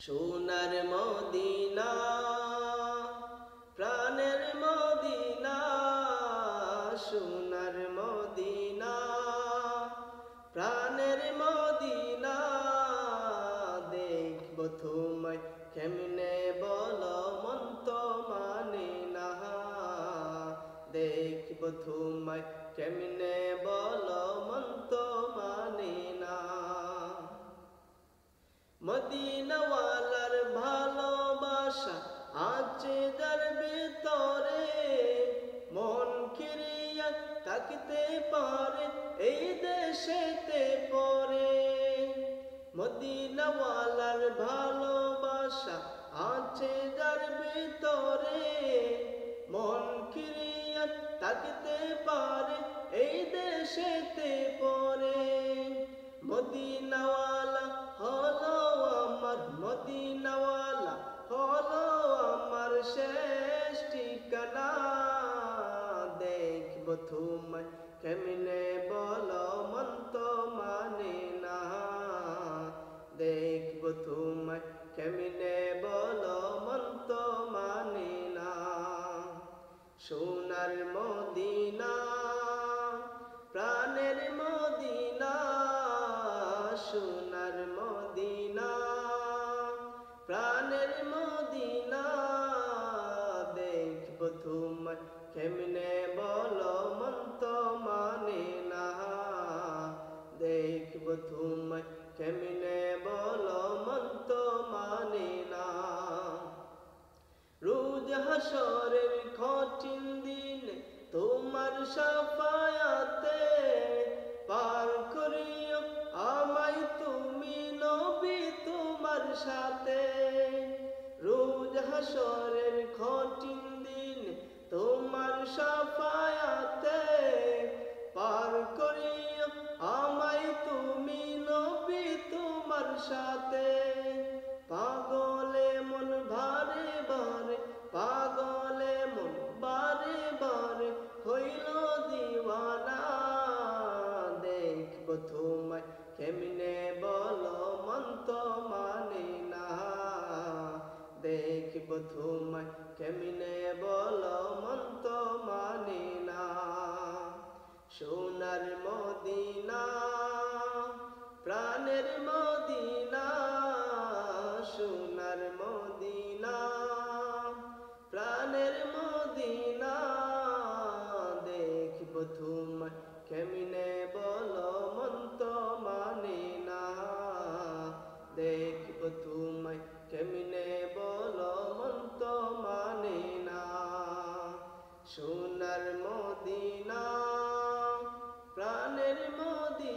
সোনার মদিনা প্রাণের মদিনা সোনার মদিনা প্রাণের মদিনা দেখব তোমায় কেমনে বলো মন তো মানে না দেখব তোমায় কেমনে বলো মন তো মানে না মদিনাওয়ালার ভালোবাসা আছে যার ভিতরে মন কিরিয়া থাকতে পারে এই দেশেতে পরে মদিনাওয়ালার ভালোবাসা আছে যার ভিতরে মন কিরিয়া থাকতে পারে এই দেশেতে পরে মদিনাওয়ালা হলো আমার মদিনাওয়ালা হলো আমার শেষ ঠিকানা দেখব তোমায় কেমনে বলো মন তো মানে না দেখব তোমায় কেমনে বলো মন তো মানে না সোনার মদিনা প্রাণের মদিনা সোনার মদিনা প্রাণের মদিনা দেখব তোমায় কেমনে বলো মন তো মানে না দেখব তোমায় কেমনে বলো মন তো মানে না রোজ হাসরের কঠিন দিন তোমার শাফায়াতে পার করিও আমায় তুমি নবী তোমার সাথে রোজ হাসরের কঠিন দিন তোমার শাফায়াতে পার করিও আমায় তুমি নবী তোমার সাথে পাগলে মন ভারে ভারে পাগলে মন বারে বারে হইল দিওয়ানা দেখব তোমায় কেমনে বলো মন তো মানে না দেখব তোমায় কেমনে বলো মন তো মানে না সোনার মদিনা প্রাণের মদিনা সোনার মদিনা প্রাণের মদিনা দেখব তোমায় কেমনে বলো মন তো মানে না দেখব তোমায় কেমনে বলো